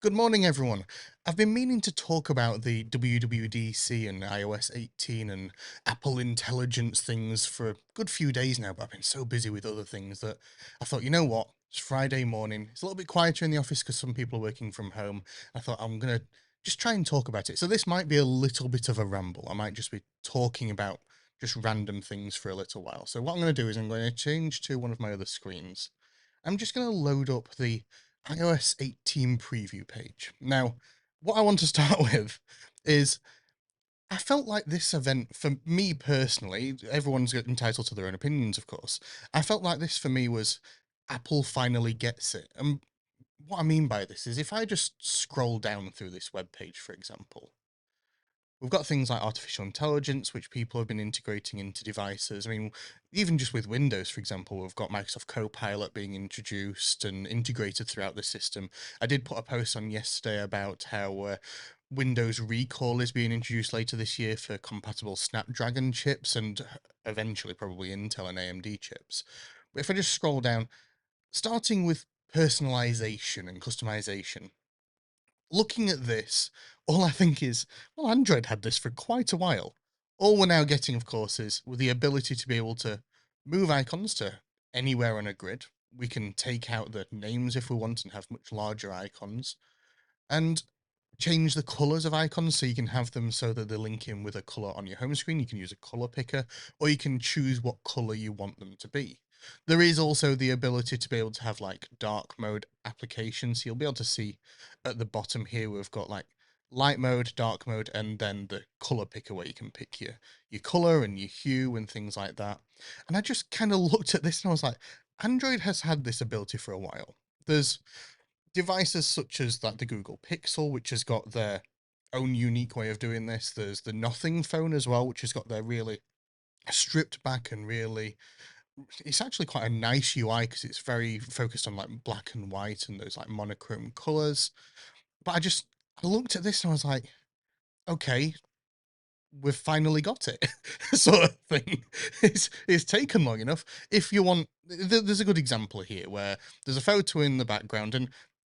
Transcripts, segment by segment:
Good morning, everyone. I've been meaning to talk about the WWDC and iOS18 and Apple Intelligence things for a good few days now, but I've been so busy with other things that I thought, you know what? It's Friday morning. It's a little bit quieter in the office because some people are working from home. I thought I'm going to just try and talk about it. So this might be a little bit of a ramble. I might just be talking about just random things for a little while. So what I'm going to do is I'm going to change to one of my other screens. I'm just going to load up the iOS 18 preview page. Now, what I want to start with is I felt like this event, for me personally, everyone's entitled to their own opinions, of course. I felt like this for me was Apple finally gets it. And what I mean by this is if I just scroll down through this web page, for example, we've got things like artificial intelligence, which people have been integrating into devices. I mean, even just with Windows, for example, we've got Microsoft Copilot being introduced and integrated throughout the system. I did put a post on yesterday about how Windows Recall is being introduced later this year for compatible Snapdragon chips and eventually probably Intel and AMD chips. But if I just scroll down, starting with personalization and customization, looking at this, all I think is, well, Android had this for quite a while. All we're now getting, of course, is with the ability to be able to move icons to anywhere on a grid. We can take out the names if we want and have much larger icons, and change the colors of icons so you can have them so that they link in with a color on your home screen. You can use a color picker, or you can choose what color you want them to be. There is also the ability to be able to have like dark mode applications. So you'll be able to see at the bottom here, we've got like light mode, dark mode, and then the color picker where you can pick your color and your hue and things like that. And I just kind of looked at this and I was like, Android has had this ability for a while. There's devices such as like the Google Pixel, which has got their own unique way of doing this. There's the Nothing phone as well, which has got their really stripped back and really, it's actually quite a nice UI because it's very focused on like black and white and those like monochrome colors. But I looked at this and I was like, okay, we've finally got it, sort of thing. It's taken long enough. If you want, there's a good example here where there's a photo in the background, and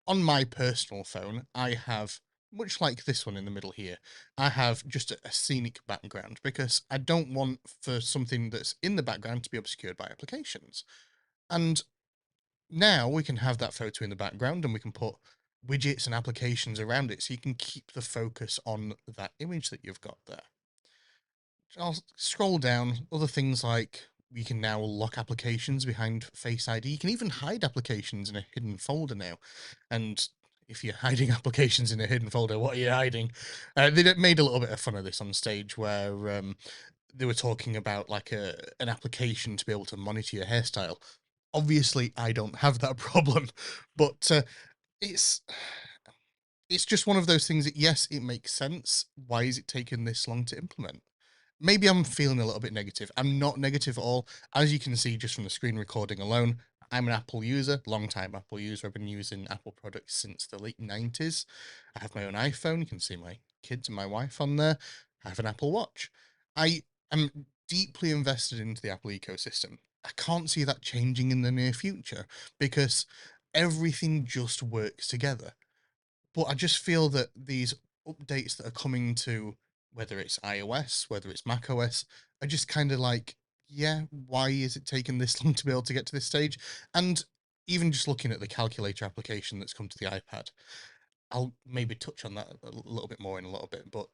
on my personal phone, I have, much like this one in the middle here, I have just a scenic background because I don't want for something that's in the background to be obscured by applications. And now we can have that photo in the background and we can put widgets and applications around it so you can keep the focus on that image that you've got there. I'll scroll down. Other things like we can now lock applications behind Face ID. You can even hide applications in a hidden folder now. And if you're hiding applications in a hidden folder, what are you hiding? Made a little bit of fun of this on stage where they were talking about like an application to be able to monitor your hairstyle. Obviously, I don't have that problem, but it's it's just one of those things that yes, it makes sense. Why is it taking this long to implement? Maybe I'm feeling a little bit negative. I'm not negative at all. As you can see just from the screen recording alone, I'm an Apple user, long time Apple user. I've been using Apple products since the late 90s. I have my own iPhone. You can see my kids and my wife on there. I have an Apple Watch. I am deeply invested into the Apple ecosystem. I can't see that changing in the near future because everything just works together. But I just feel that these updates that are coming to whether it's iOS, whether it's macOS, are just kind of like, yeah, why is it taking this long to be able to get to this stage? And even just looking at the calculator application that's come to the iPad, I'll maybe touch on that a little bit more in a little bit, but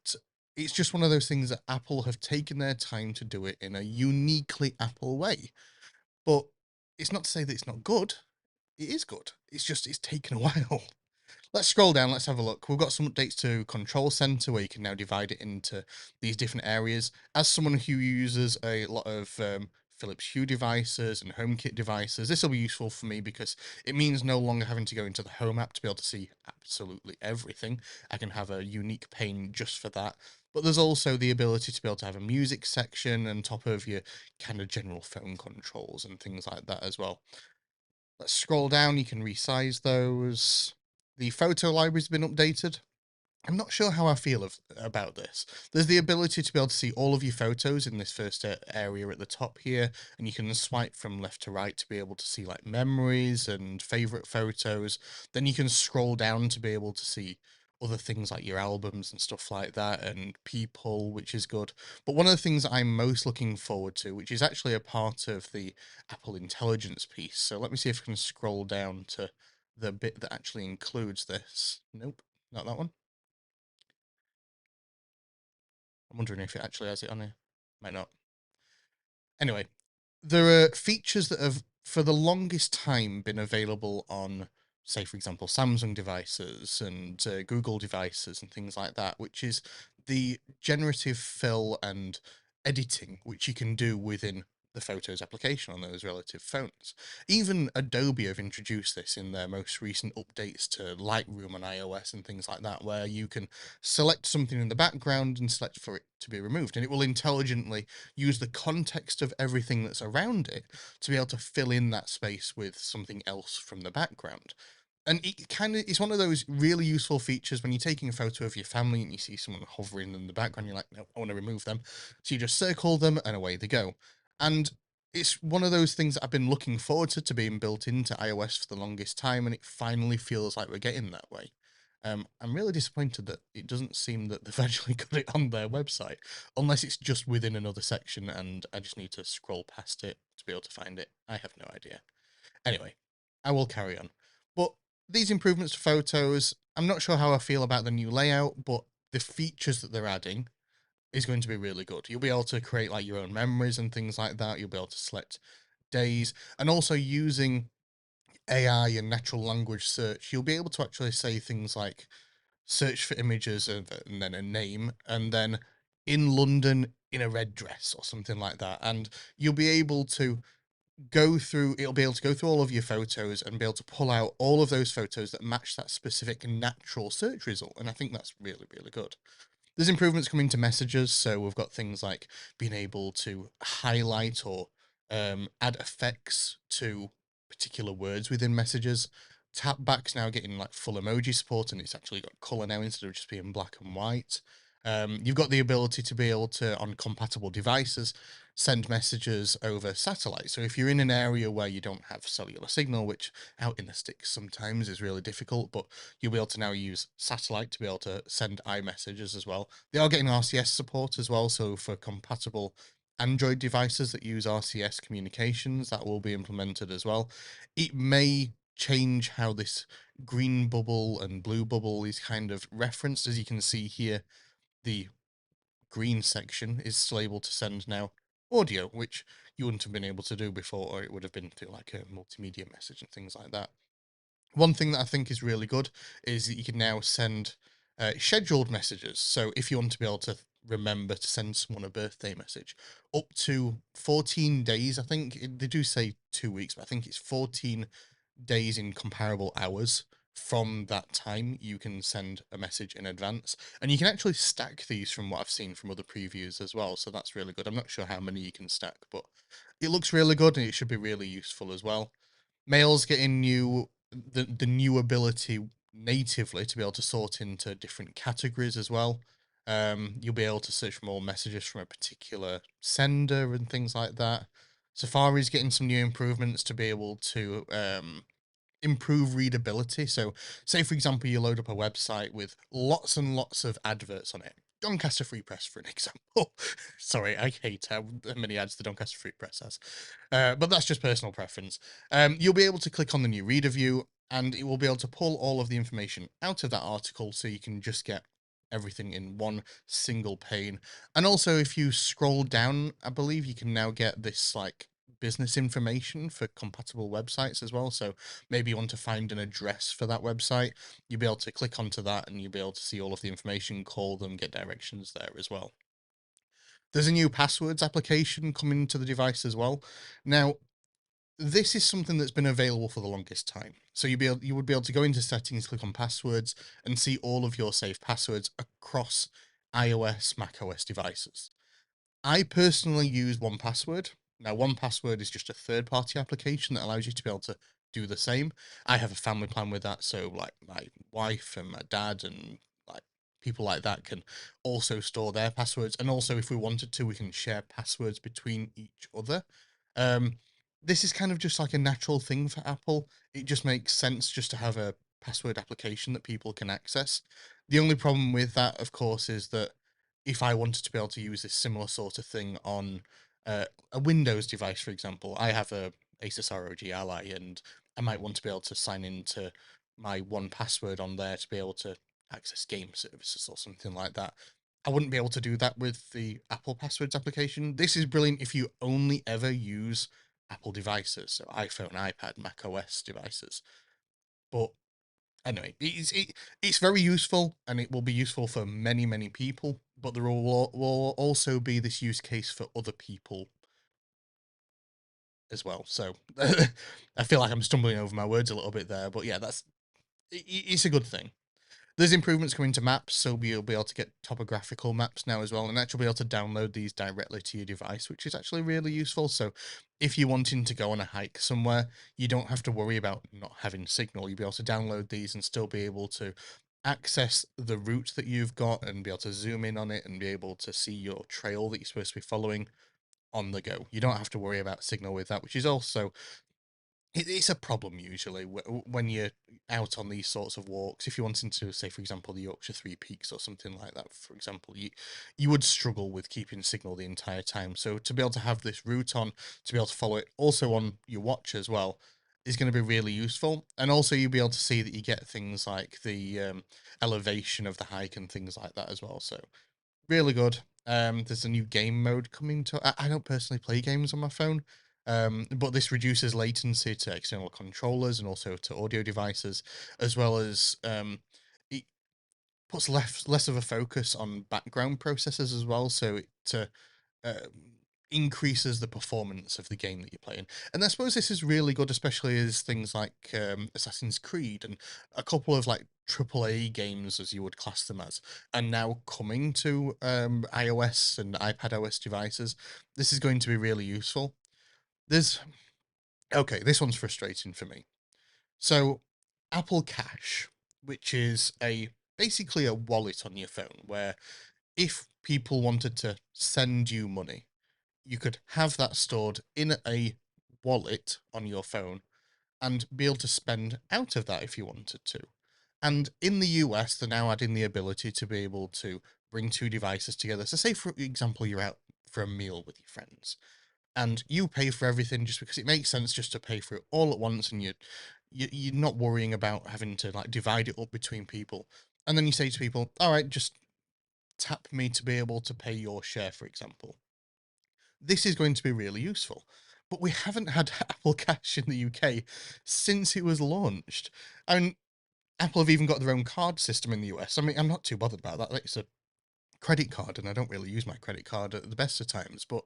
it's just one of those things that Apple have taken their time to do it in a uniquely Apple way. But it's not to say that it's not good. It is good. It's just it's taken a while. Let's scroll down. Let's have a look. We've got some updates to Control Center where you can now divide it into these different areas. As someone who uses a lot of Philips Hue devices and HomeKit devices, this will be useful for me because it means no longer having to go into the Home app to be able to see absolutely everything. I can have a unique pane just for that. But there's also the ability to be able to have a music section on top of your kind of general phone controls and things like that as well. Let's scroll down. You can resize those. The photo library's been updated. I'm not sure how I feel about this. There's the ability to be able to see all of your photos in this first area at the top here, and you can swipe from left to right to be able to see like memories and favorite photos. Then you can scroll down to be able to see other things like your albums and stuff like that, and people, which is good. But one of the things I'm most looking forward to, which is actually a part of the Apple Intelligence piece. So let me see if I can scroll down to the bit that actually includes this. Nope, not that one. I'm wondering if it actually has it on here. Might not. Anyway, there are features that have, for the longest time, been available on, say, for example, Samsung devices and Google devices and things like that, which is the generative fill and editing, which you can do within the Photos application on those relative phones. Even Adobe have introduced this in their most recent updates to Lightroom on iOS and things like that, where you can select something in the background and select for it to be removed, and it will intelligently use the context of everything that's around it to be able to fill in that space with something else from the background. And it kind of it's one of those really useful features when you're taking a photo of your family and you see someone hovering in the background, you're like, no, I want to remove them. So you just circle them and away they go. And it's one of those things that I've been looking forward to being built into iOS for the longest time, and it finally feels like we're getting that way. I'm really disappointed that it doesn't seem that they've actually got it on their website, unless it's just within another section and I just need to scroll past it to be able to find it. I have no idea. Anyway, I will carry on. But these improvements to photos, I'm not sure how I feel about the new layout, but the features that they're adding is going to be really good. You'll be able to create like your own memories and things like that. You'll be able to select days, and also using AI and natural language search, you'll be able to actually say things like search for images and then a name, and then in London in a red dress or something like that. And you'll be able to it'll be able to go through all of your photos and be able to pull out all of those photos that match that specific natural search result. And I think that's really, really good. There's improvements coming to messages, so we've got things like being able to highlight or add effects to particular words within messages. Tapback's now getting like full emoji support, and it's actually got color now instead of just being black and white. You've got the ability to be able to, on compatible devices, send messages over satellite. So if you're in an area where you don't have cellular signal, which out in the sticks sometimes is really difficult, but you'll be able to now use satellite to be able to send iMessages as well. They are getting RCS support as well, so for compatible Android devices that use RCS communications, that will be implemented as well. It may change how this green bubble and blue bubble is kind of referenced. As you can see here, the green section is still able to send now audio, which you wouldn't have been able to do before, or it would have been through like a multimedia message and things like that. One thing that I think is really good is that you can now send scheduled messages. So if you want to be able to remember to send someone a birthday message, up to 14 days, I think they do say 2 weeks, but I think it's 14 days in comparable hours from that time you can send a message in advance, and you can actually stack these from what I've seen from other previews as well, so that's really good. I'm not sure how many you can stack, but it looks really good and it should be really useful as well. Mail's getting the new ability natively to be able to sort into different categories as well. You'll be able to search for more messages from a particular sender and things like that. Safari's getting some new improvements to be able to improve readability. So, say for example, you load up a website with lots and lots of adverts on it. Doncaster Free Press, for an example. Sorry, I hate how many ads the Doncaster Free Press has, but that's just personal preference. You'll be able to click on the new reader view, and it will be able to pull all of the information out of that article, so you can just get everything in one single pane. And also, if you scroll down, I believe you can now get this like business information for compatible websites as well. So maybe you want to find an address for that website, you'll be able to click onto that and you'll be able to see all of the information, call them, get directions there as well. There's a new passwords application coming to the device as well. Now, this is something that's been available for the longest time. So you would be able to go into settings, click on passwords, and see all of your saved passwords across iOS, macOS devices. I personally use One Password. Now, One Password is just a third-party application that allows you to be able to do the same. I have a family plan with that, so like my wife and my dad and like people like that can also store their passwords. And also, if we wanted to, we can share passwords between each other. Um, this is kind of just like a natural thing for Apple. It just makes sense just to have a password application that people can access. The only problem with that, of course, is that if I wanted to be able to use this similar sort of thing on a Windows device, for example, I have a Asus ROG Ally, and I might want to be able to sign into my one password on there to be able to access game services or something like that. I wouldn't be able to do that with the Apple Passwords application. This is brilliant if you only ever use Apple devices, so iPhone, iPad, Mac OS devices. But anyway, it's very useful, and it will be useful for many, many people. But there will also be this use case for other people as well. So I feel like I'm stumbling over my words a little bit there, but yeah, it's a good thing. There's improvements coming to maps, so you'll be able to get topographical maps now as well, and actually be able to download these directly to your device, which is actually really useful. So if you're wanting to go on a hike somewhere, you don't have to worry about not having signal. You'll be able to download these and still be able to access the route that you've got and be able to zoom in on it and be able to see your trail that you're supposed to be following on the go. You don't have to worry about signal with that, which is also it's a problem usually when you're out on these sorts of walks. If you're wanting to, say, for example, the Yorkshire Three Peaks or something like that, for example, you would struggle with keeping signal the entire time. So to be able to have this route on, to be able to follow it, also on your watch as well, is going to be really useful. And also you'll be able to see that you get things like the elevation of the hike and things like that as well. So really good. There's a new game mode coming to. I don't personally play games on my phone, but this reduces latency to external controllers and also to audio devices, as well as it puts less of a focus on background processes as well. So it increases the performance of the game that you're playing. And I suppose this is really good, especially as things like Assassin's Creed and a couple of like AAA games, as you would class them as, are now coming to iOS and iPadOS devices. This is going to be really useful. There's okay, this one's frustrating for me. So, Apple Cash, which is a basically a wallet on your phone, where if people wanted to send you money, you could have that stored in a wallet on your phone and be able to spend out of that if you wanted to. And in the US, they're now adding the ability to be able to bring two devices together. So, say, for example, you're out for a meal with your friends and you pay for everything just because it makes sense just to pay for it all at once, and you're not worrying about having to like divide it up between people. And then you say to people, all right, just tap me to be able to pay your share, for example. This is going to be really useful. But we haven't had Apple Cash in the UK since it was launched. And Apple have even got their own card system in the US. I mean, I'm not too bothered about that. It's a credit card, and I don't really use my credit card at the best of times. But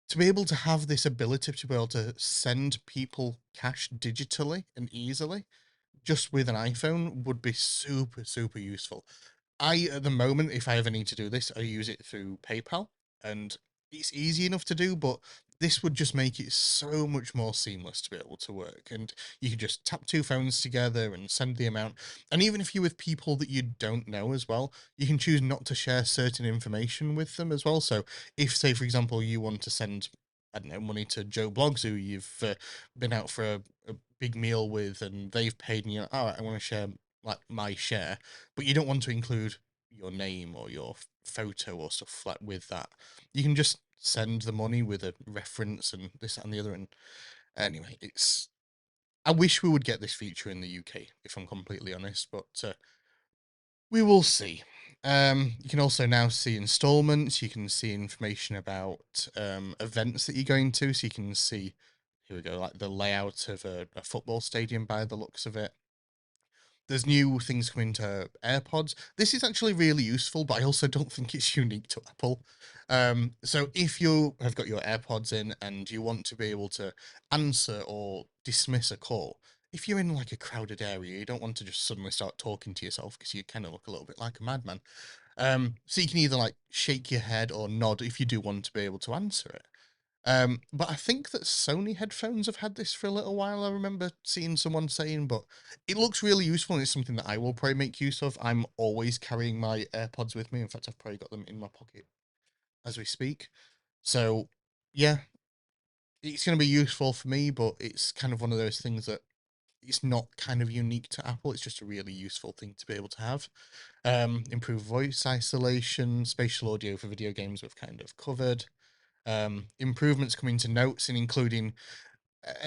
to be able to have this ability to be able to send people cash digitally and easily just with an iPhone would be super, super useful. At the moment, if I ever need to do this, I use it through PayPal, and it's easy enough to do, but this would just make it so much more seamless to be able to work. And you can just tap two phones together and send the amount. And even if you're with people that you don't know as well, you can choose not to share certain information with them as well. So if, say, for example, you want to send, I don't know, money to Joe Bloggs, who you've been out for a big meal with, and they've paid, and you're like, all right, I want to share like my share, but you don't want to include your name or your photo or stuff like with that. You can just send the money with a reference and this that, and the other. And anyway, it's I wish we would get this feature in the UK, if I'm completely honest, but we will see. You can also now see installments. You can see information about events that you're going to. So you can see, here we go, like the layout of a football stadium by the looks of it. There's new things coming to AirPods. This is actually really useful, but I also don't think it's unique to Apple. So if you have got your AirPods in and you want to be able to answer or dismiss a call, if you're in like a crowded area, you don't want to just suddenly start talking to yourself because you kind of look a little bit like a madman. So you can either like shake your head or nod if you do want to be able to answer it. But I think that Sony headphones have had this for a little while. I remember seeing someone saying, but it looks really useful and it's something that I will probably make use of. I'm always carrying my AirPods with me. In fact, I've probably got them in my pocket as we speak. So, yeah, it's going to be useful for me, but it's kind of one of those things that it's not kind of unique to Apple. It's just a really useful thing to be able to have. Improved voice isolation, spatial audio for video games we've kind of covered. Improvements coming to notes and including,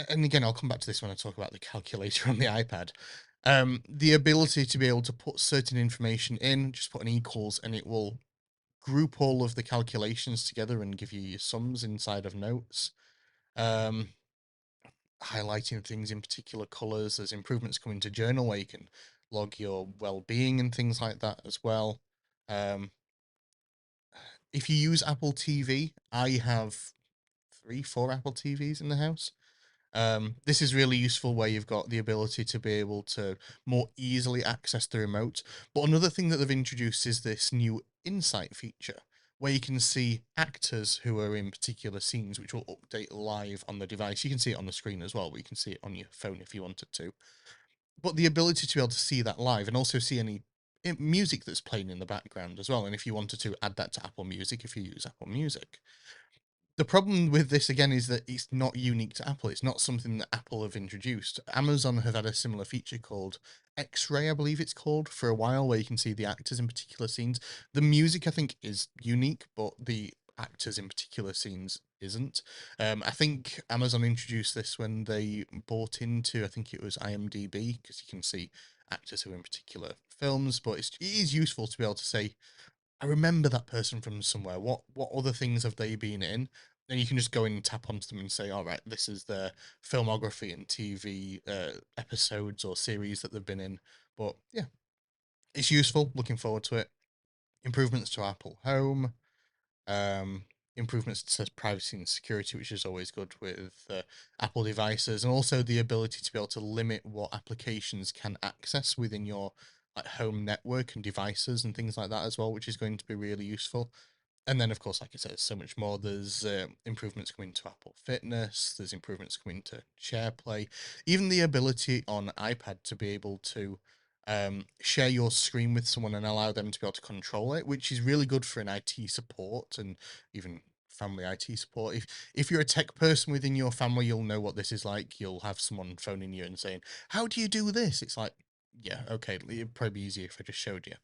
and again, I'll come back to this when I talk about the calculator on the iPad. The ability to be able to put certain information in, just put an equals, and it will group all of the calculations together and give you your sums inside of notes. Um, Highlighting things in particular colors. There's improvements coming to journal where you can log your well-being and things like that as well. Um, if you use Apple TV, I have 3, 4 Apple TVs in the house. This is really useful where you've got the ability to be able to more easily access the remote. But another thing that they've introduced is this new insight feature where you can see actors who are in particular scenes, which will update live on the device. You can see it on the screen as well, but you can see it on your phone if you wanted to. But the ability to be able to see that live and also see any music that's playing in the background as well. And if you wanted to add that to Apple Music, if you use Apple Music, the problem with this again is that it's not unique to Apple. It's not something that Apple have introduced. Amazon have had a similar feature called X-ray, I believe it's called, for a while, where you can see the actors in particular scenes. The music, I think, is unique, but the actors in particular scenes isn't. I think Amazon introduced this when they bought into, I think it was IMDb, because you can see actors who are in particular films. But it is useful to be able to say, I remember that person from somewhere. What other things have they been in? Then you can just go in and tap onto them and say, all right, this is their filmography and TV episodes or series that they've been in. But yeah, it's useful. Looking forward to it. Improvements to Apple Home, um, improvements to privacy and security, which is always good with Apple devices, and also the ability to be able to limit what applications can access within your like home network and devices and things like that as well, which is going to be really useful. And then, of course, like I said, so much more. There's improvements coming to Apple Fitness. There's improvements coming to SharePlay. Even the ability on iPad to be able to share your screen with someone and allow them to be able to control it, which is really good for an IT support and even family IT support. If you're a tech person within your family, you'll know what this is like. You'll have someone phoning you and saying, "How do you do this?" It's like, yeah, okay, it'd probably be easier if I just showed you.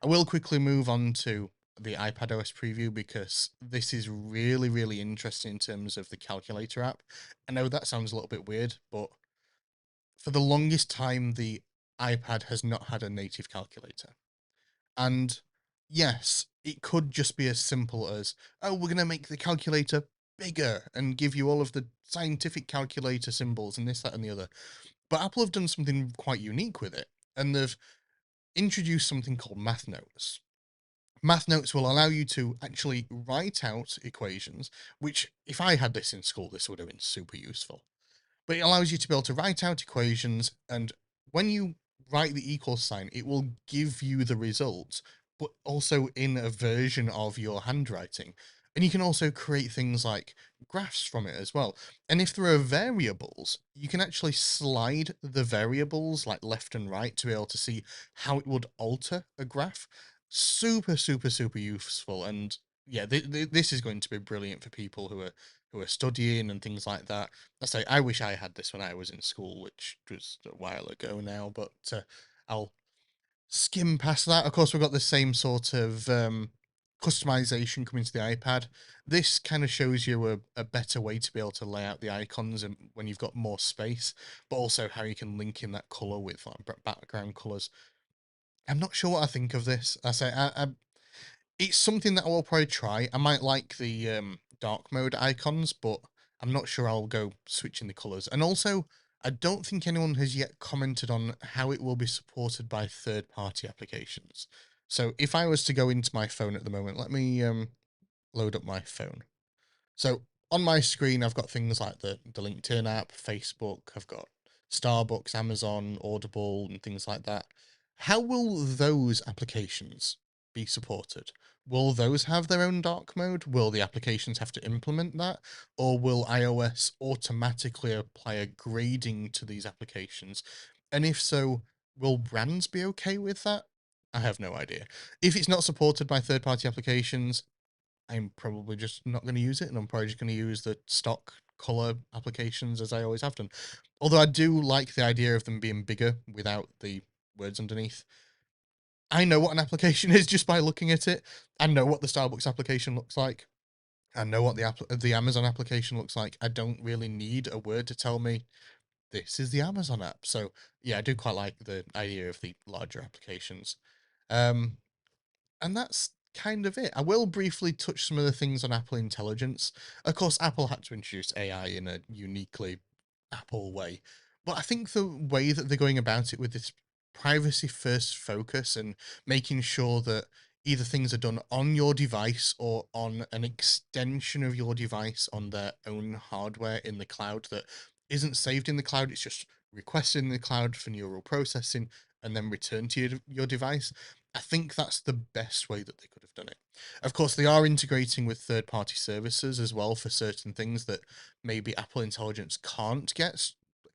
I will quickly move on to the iPadOS preview because this is really, really interesting in terms of the calculator app. I know that sounds a little bit weird, but for the longest time, the iPad has not had a native calculator. And yes, it could just be as simple as, oh, we're going to make the calculator bigger and give you all of the scientific calculator symbols and this, that, and the other. But Apple have done something quite unique with it. And they've introduced something called Math Notes. Math Notes will allow you to actually write out equations, which if I had this in school, this would have been super useful. But it allows you to be able to write out equations, and when you write the equal sign, it will give you the result, but also in a version of your handwriting. And you can also create things like graphs from it as well. And if there are variables, you can actually slide the variables like left and right to be able to see how it would alter a graph. Super, super, super useful. And yeah, this is going to be brilliant for people who are studying and things like that. I say I wish I had this when I was in school, which was a while ago now, but I'll skim past that. Of course, we've got the same sort of customization coming to the iPad. This kind of shows you a better way to be able to lay out the icons and when you've got more space, but also how you can link in that color with like background colors. I'm not sure what I think of this. I say it's something that I will probably try. I might like the dark mode icons, but I'm not sure I'll go switching the colors. And also, I don't think anyone has yet commented on how it will be supported by third-party applications. So if I was to go into my phone at the moment, let me load up my phone. So on my screen, I've got things like the LinkedIn app, Facebook, I've got Starbucks, Amazon, Audible, and things like that. How will those applications be supported. Will those have their own dark mode? Will the applications have to implement that? Or will iOS automatically apply a grading to these applications? And if so, will brands be okay with that? I have no idea. If it's not supported by third party applications, I'm probably just not going to use it, and I'm probably just going to use the stock color applications as I always have done. Although I do like the idea of them being bigger without the words underneath. I know what an application is just by looking at it. I know what the Starbucks application looks like. I know what the Amazon application looks like. I don't really need a word to tell me this is the Amazon app. So yeah, I do quite like the idea of the larger applications. Um, and that's kind of it. I will briefly touch some of the things on Apple Intelligence. Of course, Apple had to introduce AI in a uniquely Apple way, but I think the way that they're going about it with this privacy first focus and making sure that either things are done on your device or on an extension of your device on their own hardware in the cloud that isn't saved in the cloud, it's just requested in the cloud for neural processing and then returned to your device. I think that's the best way that they could have done it. Of course, they are integrating with third party services as well for certain things that maybe Apple Intelligence can't get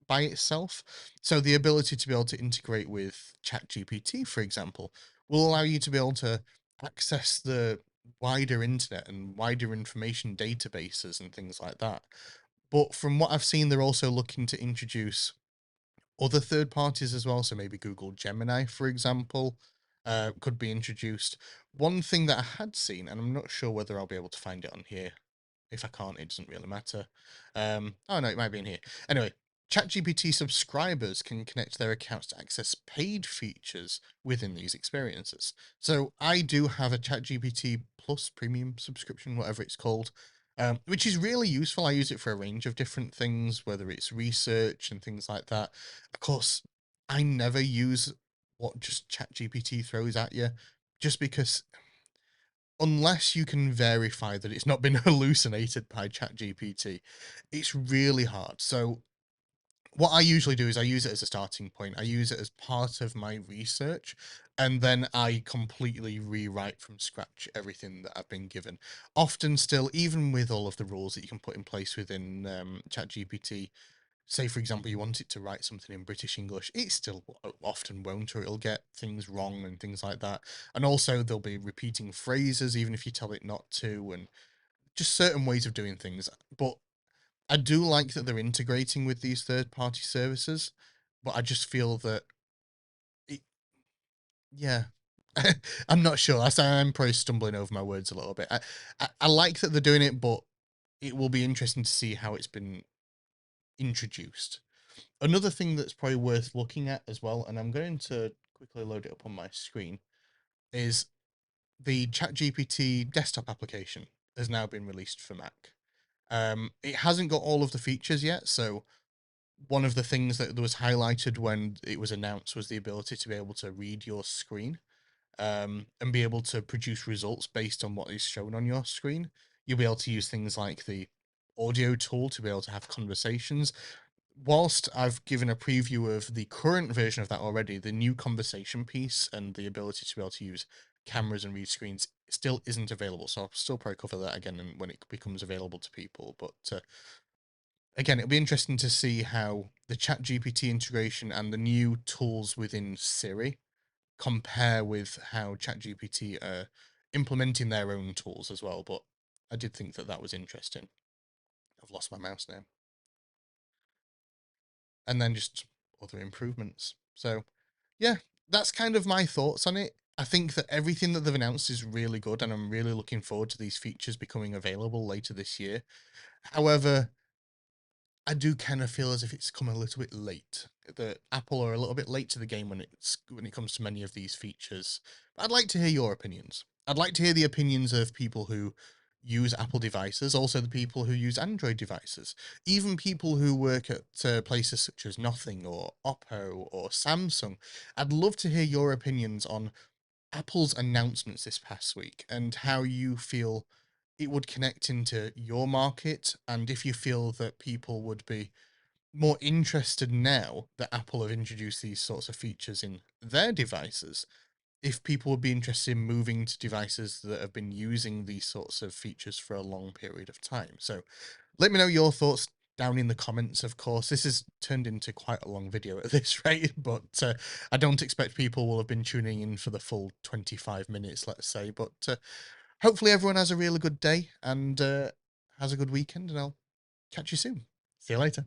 by itself. So the ability to be able to integrate with ChatGPT, for example, will allow you to be able to access the wider internet and wider information databases and things like that. But from what I've seen, they're also looking to introduce other third parties as well. So maybe Google Gemini, for example, could be introduced. One thing that I had seen, and I'm not sure whether I'll be able to find it on here. If I can't, it doesn't really matter. Oh no, it might be in here. Anyway, ChatGPT subscribers can connect their accounts to access paid features within these experiences. So I do have a ChatGPT Plus premium subscription, whatever it's called, which is really useful. I use it for a range of different things, whether it's research and things like that. Of course, I never use what just ChatGPT throws at you, just because unless you can verify that it's not been hallucinated by ChatGPT, it's really hard. So what I usually do is I use it as a starting point. I use it as part of my research, and then I completely rewrite from scratch everything that I've been given. Often, still, even with all of the rules that you can put in place within ChatGPT, say for example you want it to write something in British English, it still often won't, or it'll get things wrong and things like that. And also there'll be repeating phrases even if you tell it not to, and just certain ways of doing things. But I do like that they're integrating with these third party services, but I just feel that it, yeah. I'm not sure. I'm probably stumbling over my words a little bit. I like that they're doing it, but it will be interesting to see how it's been introduced. Another thing that's probably worth looking at as well, and I'm going to quickly load it up on my screen, is the ChatGPT desktop application has now been released for Mac. It hasn't got all of the features yet, so one of the things that was highlighted when it was announced was the ability to be able to read your screen, and be able to produce results based on what is shown on your screen. You'll be able to use things like the audio tool to be able to have conversations. Whilst I've given a preview of the current version of that already, the new conversation piece and the ability to be able to use cameras and read screens still isn't available. So I'll still probably cover that again when it becomes available to people. But again, it'll be interesting to see how the Chat GPT integration and the new tools within Siri compare with how Chat GPT are implementing their own tools as well. But I did think that that was interesting. I've lost my mouse now. And then just other improvements. So, yeah, that's kind of my thoughts on it. I think that everything that they've announced is really good, and I'm really looking forward to these features becoming available later this year. However, I do kind of feel as if it's come a little bit late. That Apple are a little bit late to the game when it comes to many of these features. But I'd like to hear your opinions. I'd like to hear the opinions of people who use Apple devices, also the people who use Android devices, even people who work at places such as Nothing or OPPO or Samsung. I'd love to hear your opinions on Apple's announcements this past week and how you feel it would connect into your market, and if you feel that people would be more interested now that Apple have introduced these sorts of features in their devices, if people would be interested in moving to devices that have been using these sorts of features for a long period of time. So let me know your thoughts down in the comments, of course. This has turned into quite a long video at this rate, but I don't expect people will have been tuning in for the full 25 minutes, let's say. But hopefully everyone has a really good day and has a good weekend, and I'll catch you soon. See you later.